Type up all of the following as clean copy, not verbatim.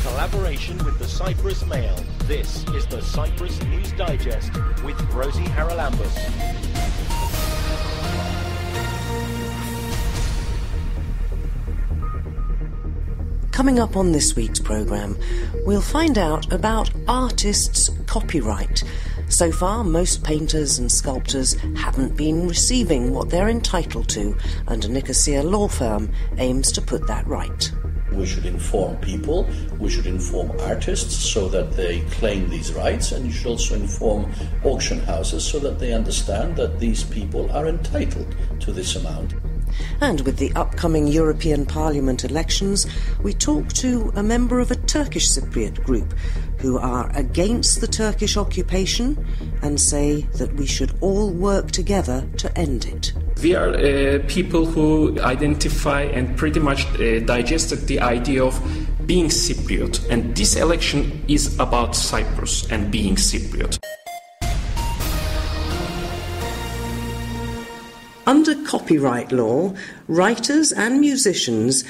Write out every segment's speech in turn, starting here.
collaboration with the Cyprus Mail. This is the Cyprus News Digest with Rosie Charalambous. Coming up on this week's programme, we'll find out about artists' copyright. So far, most painters and sculptors haven't been receiving what they're entitled to, and a Nicosia law firm aims to put that right. We should inform people, we should inform artists so that they claim these rights, and you should also inform auction houses so that they understand that these people are entitled to this amount. And with the upcoming European Parliament elections, we talk to a member of a Turkish Cypriot group who are against the Turkish occupation and say that we should all work together to end it. We are people who identify and pretty much digested the idea of being Cypriot, and this election is about Cyprus and being Cypriot. Under copyright law, writers and musicians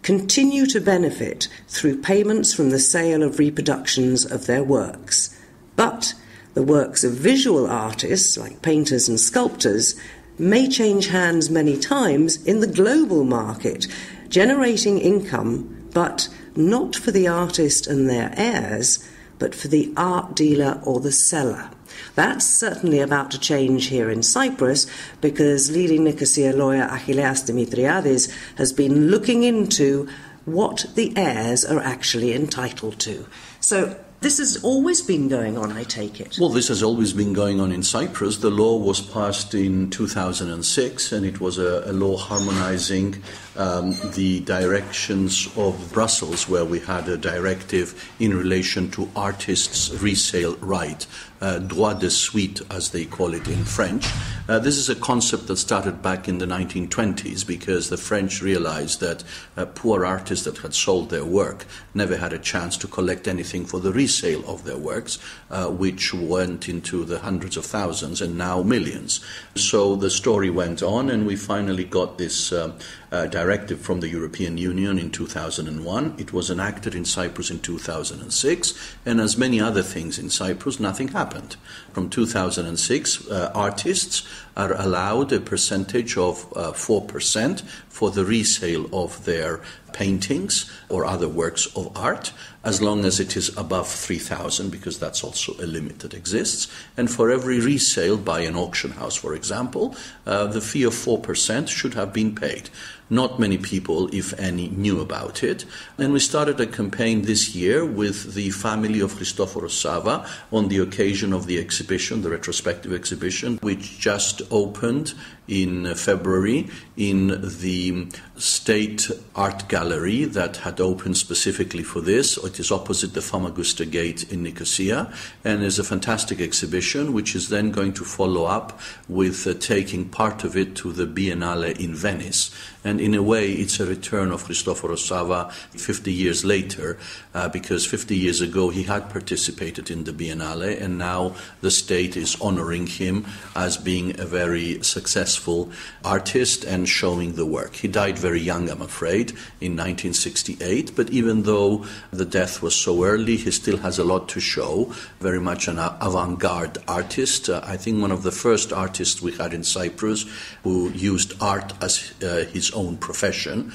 continue to benefit through payments from the sale of reproductions of their works. But the works of visual artists, like painters and sculptors, may change hands many times in the global market, generating income, but not for the artist and their heirs, but for the art dealer or the seller. That's certainly about to change here in Cyprus, because leading Nicosia lawyer Achilleas Dimitriadis has been looking into what the heirs are actually entitled to. So this has always been going on, I take it? Well, this has always been going on in Cyprus. The law was passed in 2006, and it was a law harmonizing the directions of Brussels, where we had a directive in relation to artists' resale right, droit de suite, as they call it in French. This is a concept that started back in the 1920s, because the French realized that poor artists that had sold their work never had a chance to collect anything for the resale of their works, which went into the hundreds of thousands and now millions. So the story went on, and we finally got this directive from the European Union in 2001. It was enacted in Cyprus in 2006, and as many other things in Cyprus, nothing happened. From 2006, artists are allowed a percentage of 4% for the resale of their paintings or other works of art, as long as it is above 3,000, because that's also a limit that exists. And for every resale by an auction house, for example, the fee of 4% should have been paid. Not many people, if any, knew about it. And we started a campaign this year with the family of Christoforos Sava on the occasion of the exhibition, the retrospective exhibition, which just opened in February in the State Art Gallery that had opened specifically for this. It is opposite the Famagusta Gate in Nicosia, and is a fantastic exhibition which is then going to follow up with taking part of it to the Biennale in Venice. And in a way, it's a return of Christoforos Sava 50 years later, because 50 years ago he had participated in the Biennale, and now the state is honoring him as being a very successful artist and showing the work. He died very young, I'm afraid, in 1968, but even though the death was so early, he still has a lot to show. Very much an avant-garde artist. I think one of the first artists we had in Cyprus who used art as his own profession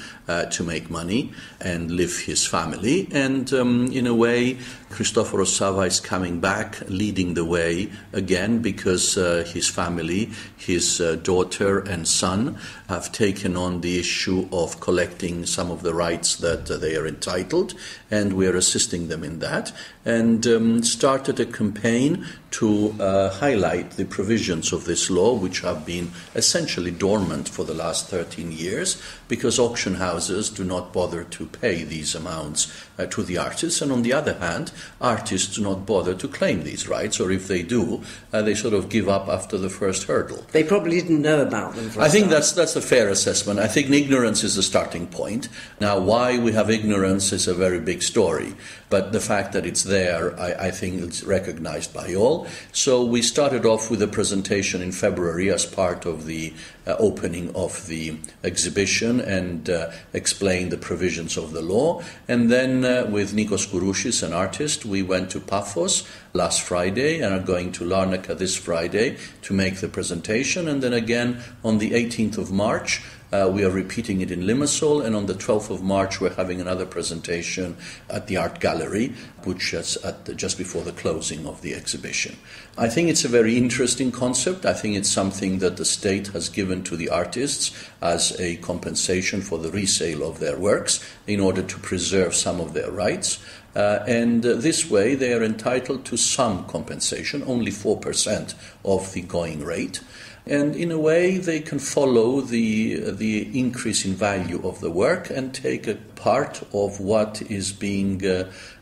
to make money and live his family. And in a way, Christoforos Sava is coming back, leading the way again, because his family, his daughter and son, have taken on the issue of collecting some of the rights that they are entitled, and we are assisting them in that, and started a campaign to highlight the provisions of this law, which have been essentially dormant for the last 13 years, because auction houses do not bother to pay these amounts to the artists, and on the other hand, artists do not bother to claim these rights, or if they do, they sort of give up after the first hurdle. They probably didn't know about them. I think that's a fair assessment. I think ignorance is the starting point. Now, why we have ignorance is a very big story, but the fact that it's there, I think it's recognized by all. So we started off with a presentation in February as part of the opening of the exhibition. exhibition and explain the provisions of the law. And then with Nikos Kourouchis, an artist, we went to Paphos last Friday and are going to Larnaca this Friday to make the presentation. And then again on the 18th of March, we are repeating it in Limassol, and on the 12th of March we're having another presentation at the Art Gallery, which is just before the closing of the exhibition. I think it's a very interesting concept. I think it's something that the state has given to the artists as a compensation for the resale of their works in order to preserve some of their rights. And this way they are entitled to some compensation, only 4% of the going rate. And in a way, they can follow the increase in value of the work and take a part of what is being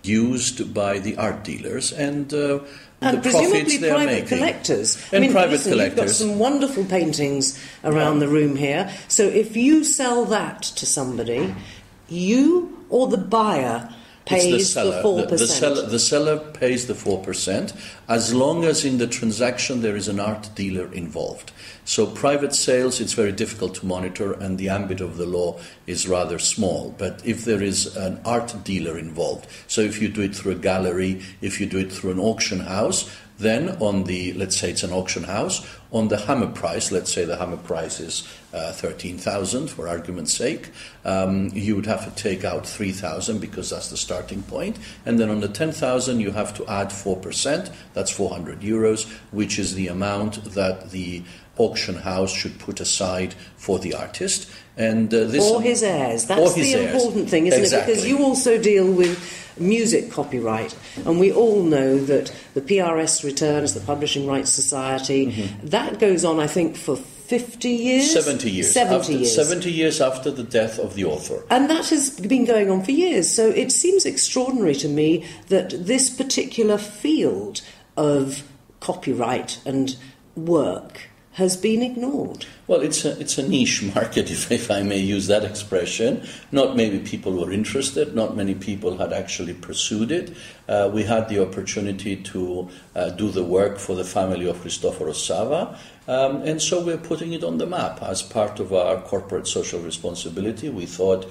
used by the art dealers and the profits they are making. Collectors. And private listen, collectors. You've got some wonderful paintings around the room here. So if you sell that to somebody, you or the buyer pays the 4%. The seller pays the 4%, as long as in the transaction there is an art dealer involved. So private sales, it's very difficult to monitor, and the ambit of the law is rather small. But if there is an art dealer involved, so if you do it through a gallery, if you do it through an auction house, then on the, let's say it's an auction house, on the hammer price, let's say the hammer price is 13,000 for argument's sake, you would have to take out 3,000 because that's the starting point, and then on the 10,000 you have to add 4%, that's 400 euros, which is the amount that the auction house should put aside for the artist. And or his heirs. That's the important thing, isn't it? Because you also deal with music copyright, and we all know that the PRS returns, the Publishing Rights Society, that goes on, I think, for 50 years? 70 years. 70 years after the death of the author. And that has been going on for years. So it seems extraordinary to me that this particular field of copyright and work has been ignored. Well, it's a niche market, if I may use that expression. Not many people were interested. Not many people had actually pursued it. We had the opportunity to do the work for the family of Christoforos Sava. And so we're putting it on the map as part of our corporate social responsibility. We thought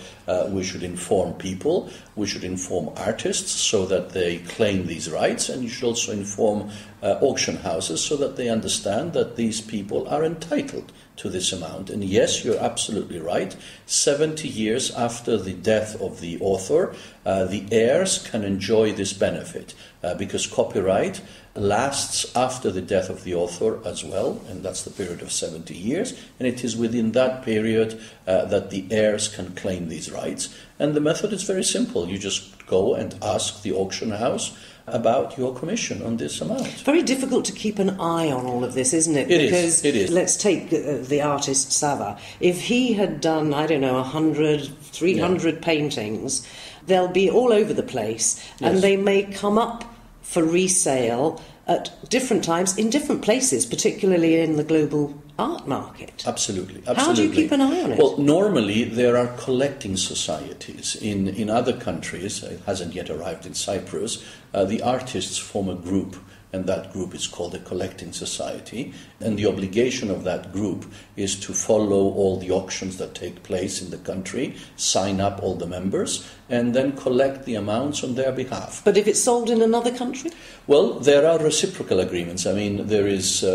we should inform people, we should inform artists so that they claim these rights, and you should also inform auction houses so that they understand that these people are entitled to this amount. And yes, you're absolutely right. 70 years after the death of the author, the heirs can enjoy this benefit because copyright lasts after the death of the author as well, and that's the period of 70 years, and it is within that period that the heirs can claim these rights. And the method is very simple. You just go and ask the auction house about your commission on this amount. It's very difficult to keep an eye on all of this, isn't it? It is. Let's take the artist Sava. If he had done, 100, 300 paintings, they'll be all over the place, and they may come up for resale at different times in different places, particularly in the global art market. Absolutely. How do you keep an eye on it? Well, normally there are collecting societies. In other countries, it hasn't yet arrived in Cyprus, the artists form a group, and that group is called a collecting society, and the obligation of that group is to follow all the auctions that take place in the country, sign up all the members, and then collect the amounts on their behalf. But if it's sold in another country? Well, there are reciprocal agreements. I mean, there is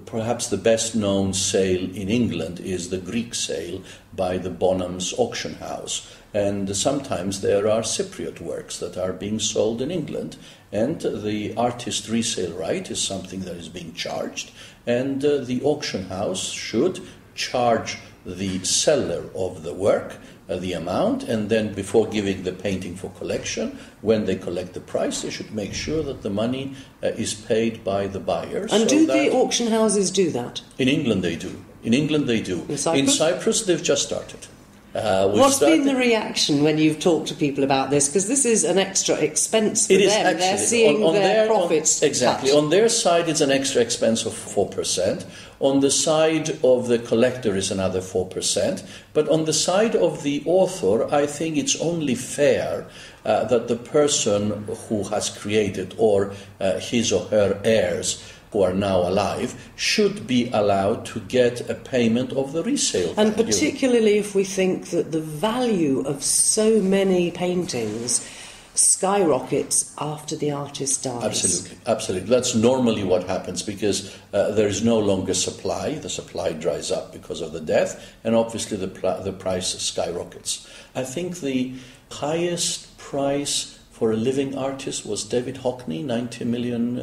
perhaps the best known sale in England is the Greek sale by the Bonham's auction house. And sometimes there are Cypriot works that are being sold in England, and the artist resale right is something that is being charged, and the auction house should charge the seller of the work the amount, and then before giving the painting for collection, when they collect the price, they should make sure that the money is paid by the buyers. And do the auction houses do that? In England they do. In Cyprus they've just started. What's been the reaction when you've talked to people about this? Because this is an extra expense for them. Actually, they're seeing their profits exactly. cut. On their side, it's an extra expense of 4%. On the side of the collector is another 4%. But on the side of the author, I think it's only fair that the person who has created, or his or her heirs, who are now alive should be allowed to get a payment of the resale. And particularly if we think that the value of so many paintings skyrockets after the artist dies. Absolutely. That's normally what happens because there is no longer supply. The supply dries up because of the death, and obviously the price skyrockets. I think the highest price for a living artist was David Hockney, $90 million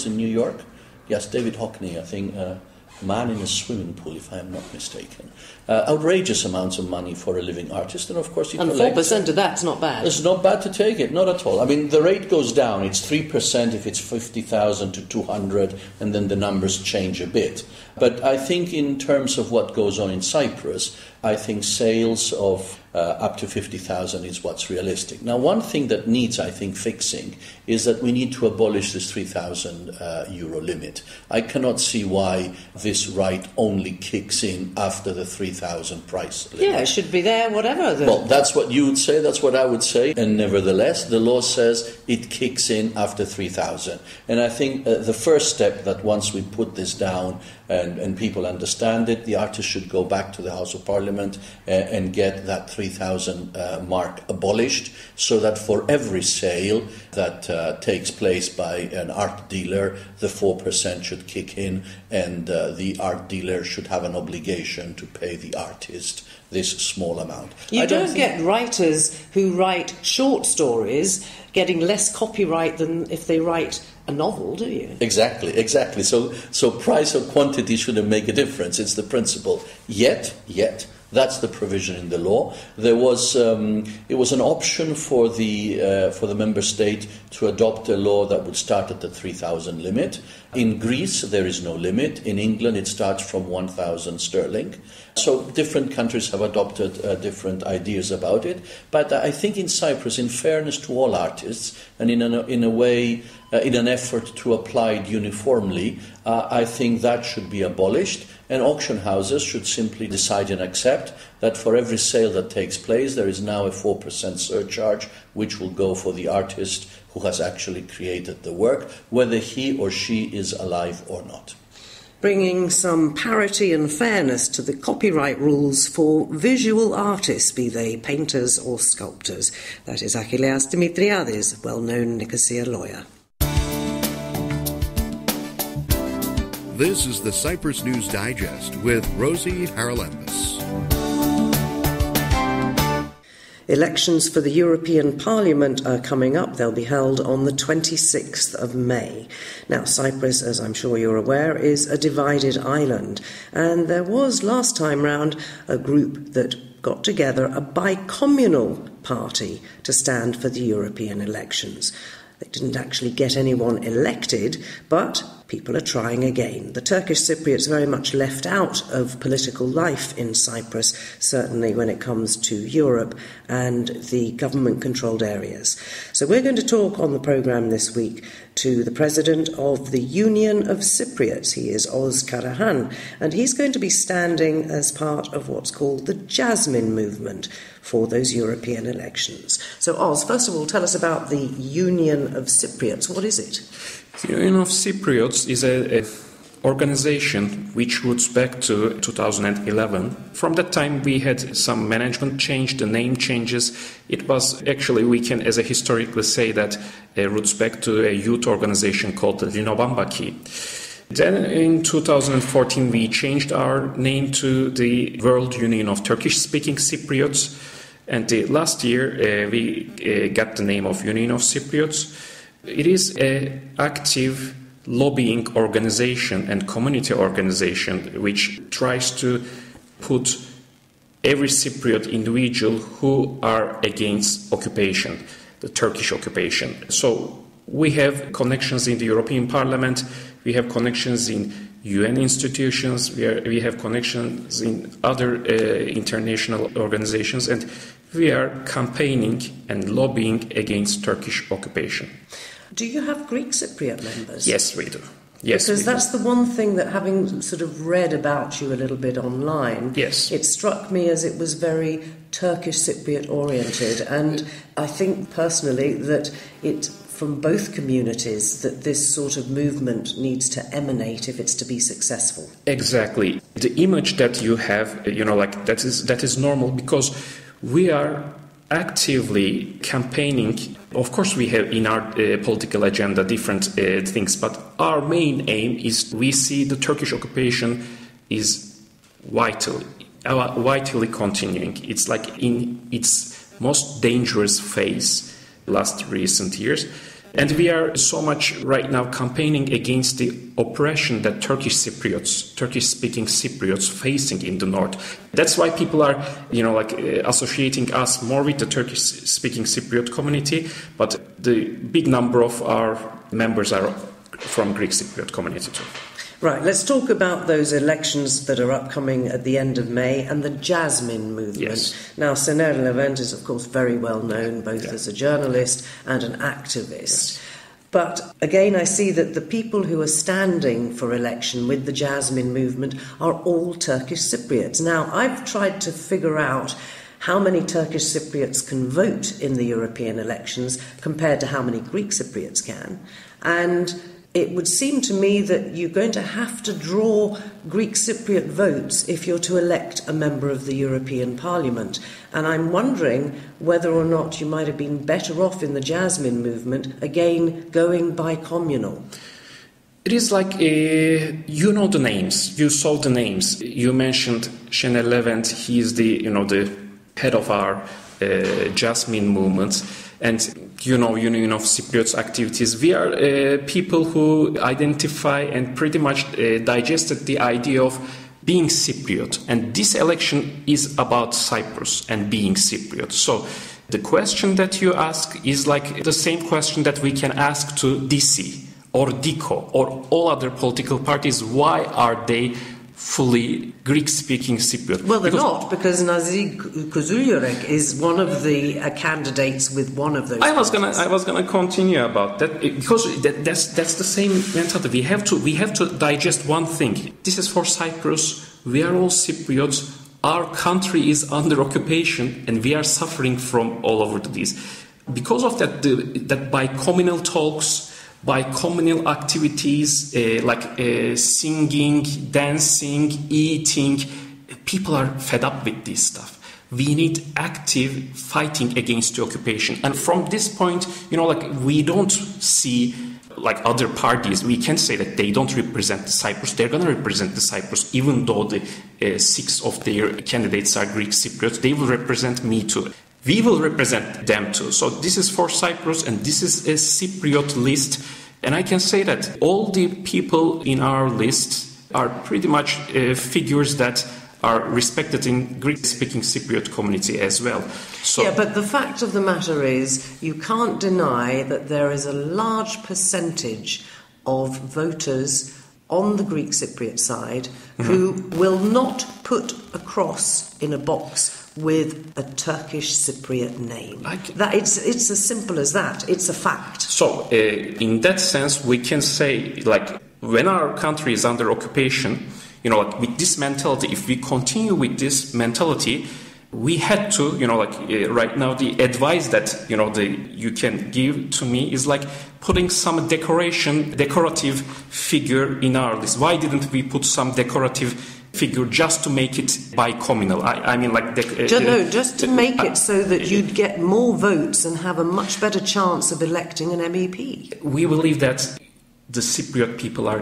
in New York. Yes, David Hockney, I think. Man in a swimming pool, if I am not mistaken. Outrageous amounts of money for a living artist, and of course you and 4% of that's not bad. It's not bad to take it, not at all. I mean, the rate goes down. It's 3% if it's 50,000 to 200, and then the numbers change a bit. But I think in terms of what goes on in Cyprus, I think sales of up to 50,000 is what's realistic. Now, one thing that needs, I think, fixing is that we need to abolish this 3,000 euro limit. I cannot see why this right only kicks in after the 3,000 price limit. Yeah, it should be there, whatever. Well, that's what you would say, that's what I would say, and nevertheless, the law says it kicks in after 3,000. And I think the first step that once we put this down and people understand it, the artist should go back to the House of Parliament and get that 3,000 mark abolished, so that for every sale that takes place by an art dealer, the 4% should kick in, and the art dealer should have an obligation to pay the artist this small amount. You don't get writers who write short stories getting less copyright than if they write a novel, do you? Exactly. So price or quantity shouldn't make a difference. It's the principle. Yet, that's the provision in the law. There was it was an option for the member state to adopt a law that would start at the 3,000 limit. In Greece, there is no limit. In England, it starts from 1,000 sterling. So different countries have adopted different ideas about it. But I think in Cyprus, in fairness to all artists, and in a way, in an effort to apply it uniformly, I think that should be abolished. And auction houses should simply decide and accept that for every sale that takes place, there is now a 4% surcharge, which will go for the artist who has actually created the work, whether he or she is alive or not. Bringing some parity and fairness to the copyright rules for visual artists, be they painters or sculptors. That is Achilleas Dimitriadis, well-known Nicosia lawyer. This is the Cyprus News Digest with Rosie Charalambous. Elections for the European Parliament are coming up. They'll be held on the 26th of May. Now, Cyprus, as I'm sure you're aware, is a divided island. And there was, last time round, a group that got together, a bicommunal party, to stand for the European elections. They didn't actually get anyone elected, but people are trying again. The Turkish Cypriots very much left out of political life in Cyprus, certainly when it comes to Europe and the government-controlled areas. So we're going to talk on the programme this week to the president of the Union of Cypriots. He is Oz Karahan, and he's going to be standing as part of what's called the Jasmine movement for those European elections. So Oz, first of all, tell us about the Union of Cypriots. What is it? The Union of Cypriots is an organization which roots back to 2011. From that time we had some management change, the name changes. It was actually, we can as a historically say that it roots back to a youth organization called the Linobambaki. Then in 2014 we changed our name to the World Union of Turkish-Speaking Cypriots, and last year we got the name of Union of Cypriots. It is an active lobbying organization and community organization which tries to put every Cypriot individual who are against occupation, the Turkish occupation. So we have connections in the European Parliament, we have connections in UN institutions, we have connections in other international organizations, and we are campaigning and lobbying against Turkish occupation. Do you have Greek Cypriot members? Yes, we do. Yes, because that's the one thing that, having sort of read about you a little bit online, yes, it struck me as it was very Turkish Cypriot oriented, and I think personally that it from both communities that this sort of movement needs to emanate if it's to be successful. Exactly. The image that you have, that is normal, because we are actively campaigning. Of course, we have in our political agenda different things, but our main aim is we see the Turkish occupation is vitally continuing. It's like in its most dangerous phase last recent years. And we are so much right now campaigning against the oppression that Turkish-speaking Cypriots facing in the north. That's why people are, associating us more with the Turkish-speaking Cypriot community, but the big number of our members are from Greek Cypriot community too. Right, let's talk about those elections that are upcoming at the end of May and the Jasmine movement. Yes. Now, Charalambous is, of course, very well known both as a journalist and an activist. Yes. But again, I see that the people who are standing for election with the Jasmine movement are all Turkish Cypriots. Now, I've tried to figure out how many Turkish Cypriots can vote in the European elections compared to how many Greek Cypriots can. And it would seem to me that you're going to have to draw Greek Cypriot votes if you're to elect a member of the European Parliament. And I'm wondering whether or not you might have been better off in the Jasmine movement, again, going bicommunal. It is like, you know the names, you saw the names. You mentioned Charalambous, he is the head of our Jasmine movement. And Union of Cypriots activities. We are people who identify and pretty much digested the idea of being Cypriot. And this election is about Cyprus and being Cypriot. So the question that you ask is like the same question that we can ask to DC or DICO or all other political parties. Why are they fully Greek-speaking Cypriot? Well, they're not, because Nazi Kuzulurek is one of the candidates with one of those. I was gonna continue about that, because that's the same mentality. We have to digest one thing. This is for Cyprus. We are all Cypriots. Our country is under occupation, and we are suffering from all over this. Because of that, that bicommunal talks, by communal activities like singing, dancing, eating, people are fed up with this stuff. We need active fighting against the occupation. And from this point, we don't see like other parties. We can say that they don't represent the Cyprus. They're going to represent the Cyprus, even though the 6 of their candidates are Greek Cypriots. They will represent me too. We will represent them too. So this is for Cyprus, and this is a Cypriot list. And I can say that all the people in our list are pretty much figures that are respected in Greek-speaking Cypriot community as well. So, yeah, but the fact of the matter is you can't deny that there is a large percentage of voters on the Greek Cypriot side who will not put a cross in a box with a Turkish Cypriot name. It's as simple as that. It's a fact. So, in that sense, we can say, like, when our country is under occupation, with this mentality, if we continue with this mentality, we had to, right now, the advice that, you can give to me is like putting some decorative figure in our list. Why didn't we put some decorative figure just to make it bicommunal? Just to make it so that you'd get more votes and have a much better chance of electing an MEP. We believe that the Cypriot people are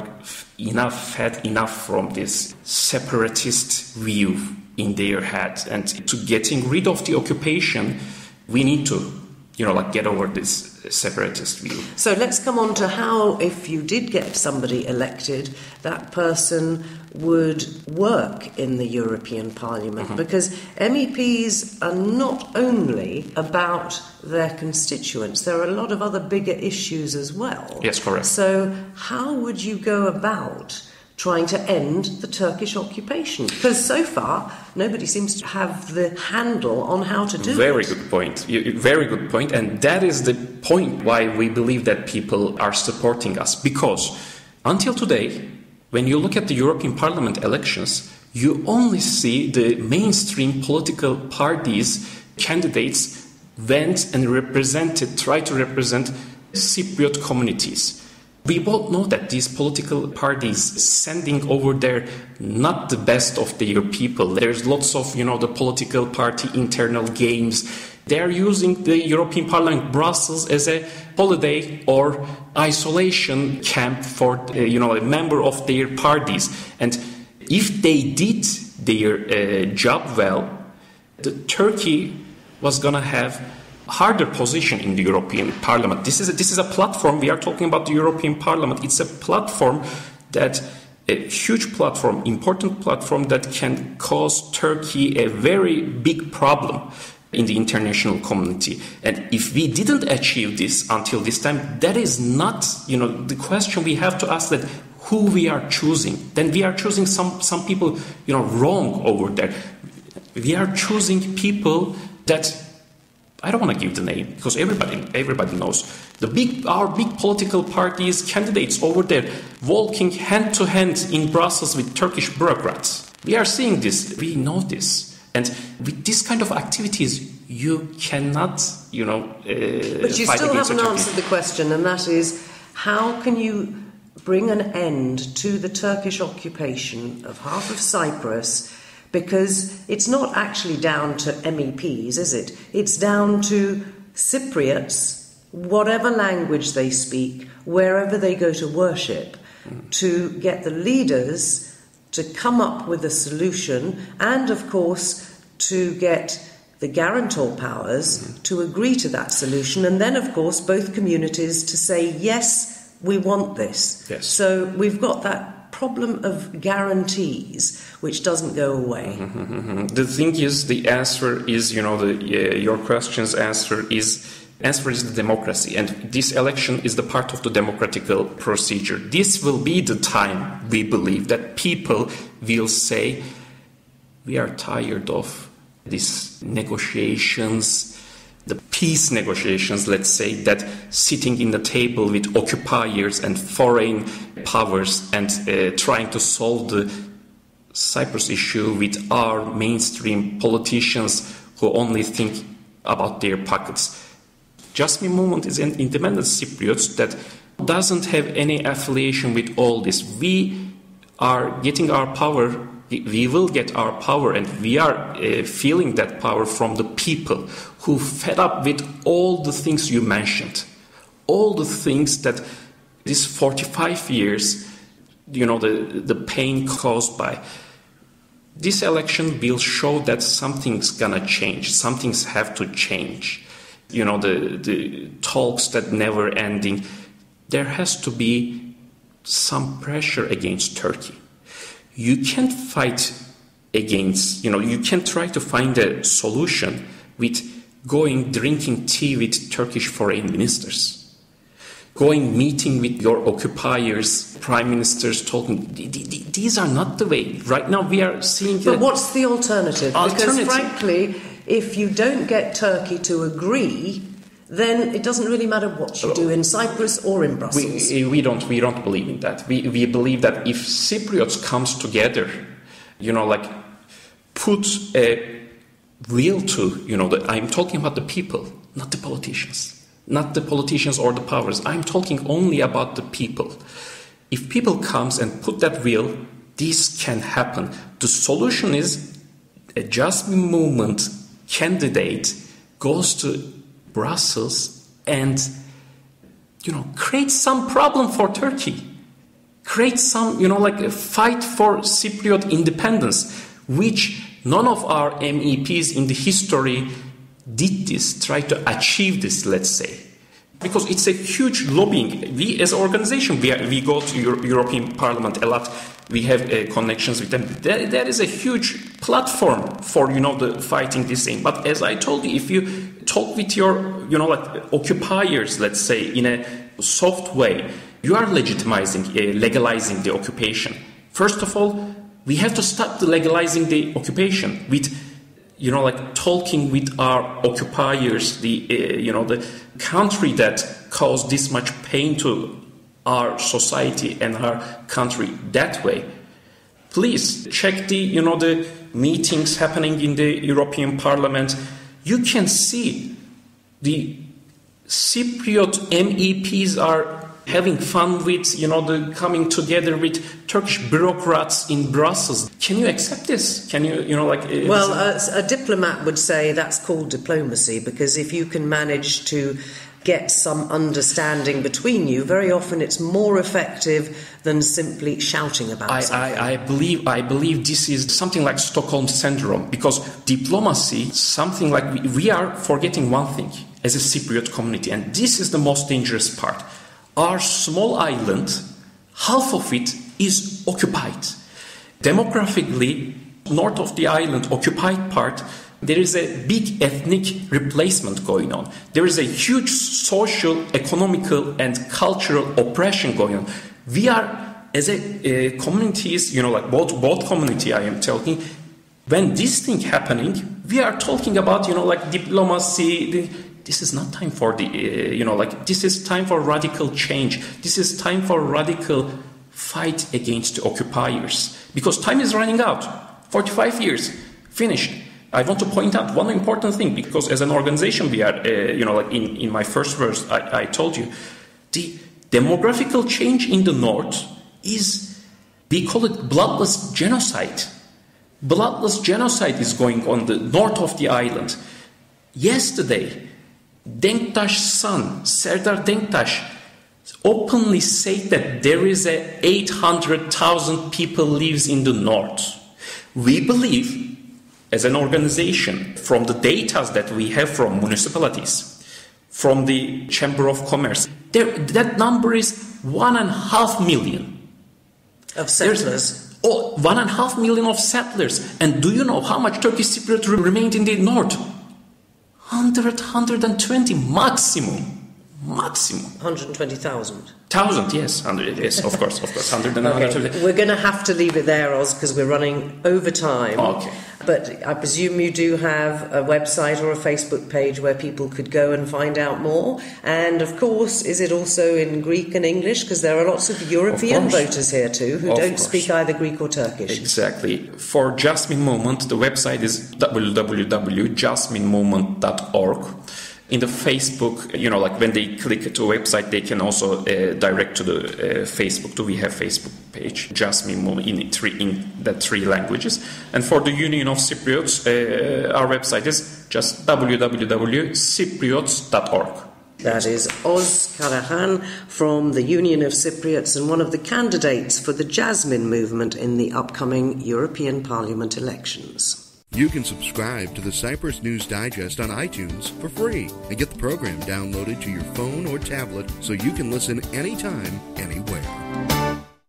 fed enough from this separatist view in their head, and to getting rid of the occupation, we need to, get over this separatist view. So let's come on to how, if you did get somebody elected, that person would work in the European Parliament, because MEPs are not only about their constituents, there are a lot of other bigger issues as well. Yes, correct. So how would you go about trying to end the Turkish occupation? Because so far, nobody seems to have the handle on how to do it. Very good point. Very good point. And that is the point why we believe that people are supporting us. Because until today, when you look at the European Parliament elections, you only see the mainstream political parties, candidates went and tried to represent Cypriot communities. We both know that these political parties sending over there not the best of their people. There's lots of, the political party internal games. They're using the European Parliament, Brussels, as a holiday or isolation camp for, a member of their parties. And if they did their job well, Turkey was going to have harder position in the European Parliament. This is a platform. We are talking about the European Parliament. It's a platform a huge platform, important platform that can cause Turkey a very big problem in the international community. And if we didn't achieve this until this time, that is not, the question we have to ask, that who we are choosing. Then we are choosing some people, wrong over there. We are choosing people that, I don't want to give the name because everybody knows. Our big political parties, candidates over there, walking hand to hand in Brussels with Turkish bureaucrats. We are seeing this. We know this. And with this kind of activities, you cannot, But you still haven't answered the question, and that is, how can you bring an end to the Turkish occupation of half of Cyprus? Because it's not actually down to MEPs, is it? It's down to Cypriots, whatever language they speak, wherever they go to worship, to get the leaders to come up with a solution, and of course to get the guarantor powers to agree to that solution, and then of course both communities to say, yes, we want this. Yes. So we've got that problem of guarantees which doesn't go away. The thing is, the answer is, your question's answer is the democracy, and this election is the part of the democratical procedure. This will be the time, we believe, that people will say, we are tired of these negotiations, the peace negotiations, let's say, that sitting in the table with occupiers and foreign powers and trying to solve the Cyprus issue with our mainstream politicians who only think about their pockets. Jasmine Movement is an independent Cypriots that doesn't have any affiliation with all this. We are getting our power, we will get our power, and we are feeling that power from the people who fed up with all the things you mentioned. All the things that these 45 years, the pain caused by. This election will show that something's gonna change. Some things have to change. The talks that never ending. There has to be some pressure against Turkey. You can't fight against, you can't try to find a solution with drinking tea with Turkish foreign ministers. Meeting with your occupiers, prime ministers, talking. These are not the way. Right now we are seeing... But what's the alternative? Because frankly, if you don't get Turkey to agree, then it doesn't really matter what you do in Cyprus or in Brussels. We don't believe in that. We believe that if Cypriots comes together, put a will to, I'm talking about the people, not the politicians. Not the politicians or the powers. I'm talking only about the people. If people comes and put that will, this can happen. The solution is a Jasmine Movement candidate goes to Brussels and, create some problem for Turkey. Create some, a fight for Cypriot independence, which none of our MEPs in the history did this, try to achieve this, let's say. Because it's a huge lobbying. We as an organization, we go to European Parliament a lot. We have connections with them. There is a huge platform for, the fighting this thing. But as I told you, if you talk with your, occupiers, let's say, in a soft way, you are legalizing the occupation. First of all, we have to stop the legalizing the occupation with, talking with our occupiers, the country that caused this much pain to our society and our country that way. Please check the meetings happening in the European Parliament. You can see the Cypriot MEPs are having fun with, the coming together with Turkish bureaucrats in Brussels. Can you accept this? Can you, Well, a diplomat would say that's called diplomacy, because if you can manage to get some understanding between you, very often it's more effective than simply shouting about something. I believe this is something like Stockholm Syndrome, because diplomacy, something like we are forgetting one thing as a Cypriot community, and this is the most dangerous part. Our small island, half of it is occupied. Demographically, north of the island, occupied part, there is a big ethnic replacement going on. There is a huge social, economical, and cultural oppression going on. We are, as a communities, both community I am talking, when this thing happening, we are talking about, diplomacy. This is not time for this is time for radical change. This is time for radical fight against the occupiers. Because time is running out. 45 years, finished. I want to point out one important thing, because as an organization we are, in my first verse, I told you, the demographical change in the north is, we call it bloodless genocide. Bloodless genocide is going on the north of the island. Yesterday, Denktaş's son, Serdar Denktaş, openly said that there is 800,000 people lives in the north. We believe, as an organization, from the data that we have from municipalities, from the Chamber of Commerce, that number is 1.5 million. Of settlers? 1.5 million of settlers. And do you know how much Turkish Cypriot remained in the north? 100, 120 maximum. 120,000. Yes, 100, yes, of course, 100 and 120. We're going to have to leave it there, Oz, because we're running over time. Okay. But I presume you do have a website or a Facebook page where people could go and find out more. And, of course, is it also in Greek and English? Because there are lots of European voters here, too, who don't speak either Greek or Turkish. Exactly. For Jasmine Movement, the website is www.jasminemovement.org. In the Facebook, when they click to a website, they can also direct to the Facebook. We have Facebook page, Jasmine Movement, in the 3 languages. And for the Union of Cypriots, our website is just www.cypriots.org. That is Oz Karahan from the Union of Cypriots and one of the candidates for the Jasmine movement in the upcoming European Parliament elections. You can subscribe to the Cyprus News Digest on iTunes for free and get the program downloaded to your phone or tablet so you can listen anytime, anywhere.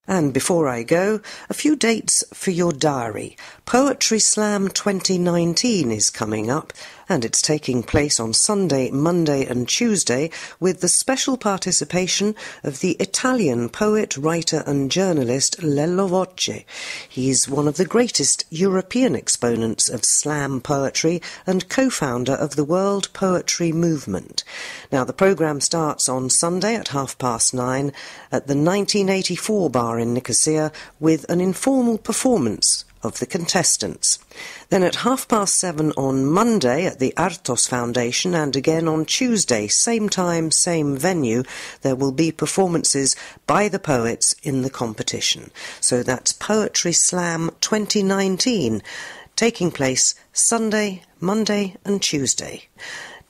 And before I go, a few dates for your diary. Poetry Slam 2019 is coming up, and it's taking place on Sunday, Monday and Tuesday with the special participation of the Italian poet, writer and journalist Lello Voce. He's one of the greatest European exponents of slam poetry and co-founder of the World Poetry Movement. Now, the programme starts on Sunday at 9:30 at the 1984 bar in Nicosia with an informal performance of the contestants. Then at 7:30 on Monday at the Artos Foundation, and again on Tuesday, same time, same venue, there will be performances by the poets in the competition. So that's Poetry Slam 2019, taking place Sunday, Monday and Tuesday.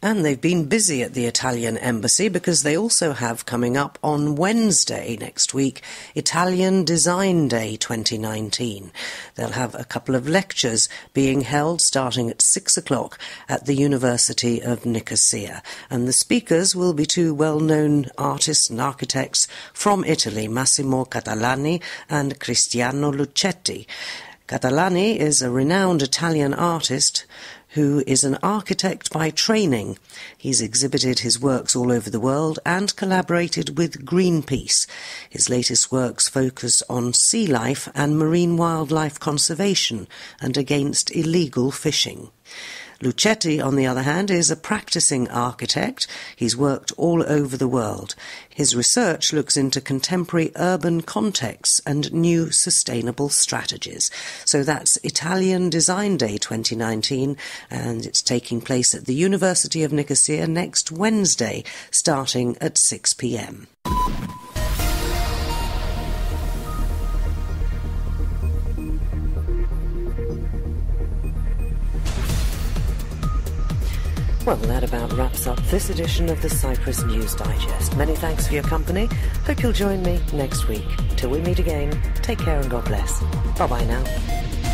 And they've been busy at the Italian Embassy because they also have coming up on Wednesday next week, Italian Design Day 2019. They'll have a couple of lectures being held starting at 6 o'clock at the University of Nicosia. And the speakers will be 2 well-known artists and architects from Italy, Massimo Catalani and Cristiano Lucetti. Catalani is a renowned Italian artist who is an architect by training. He's exhibited his works all over the world and collaborated with Greenpeace. His latest works focus on sea life and marine wildlife conservation and against illegal fishing. Lucetti, on the other hand, is a practicing architect. He's worked all over the world. His research looks into contemporary urban contexts and new sustainable strategies. So that's Italian Design Day 2019, and it's taking place at the University of Nicosia next Wednesday, starting at 6 p.m. Well, that about wraps up this edition of the Cyprus News Digest. Many thanks for your company. Hope you'll join me next week. Till we meet again, take care and God bless. Bye-bye now.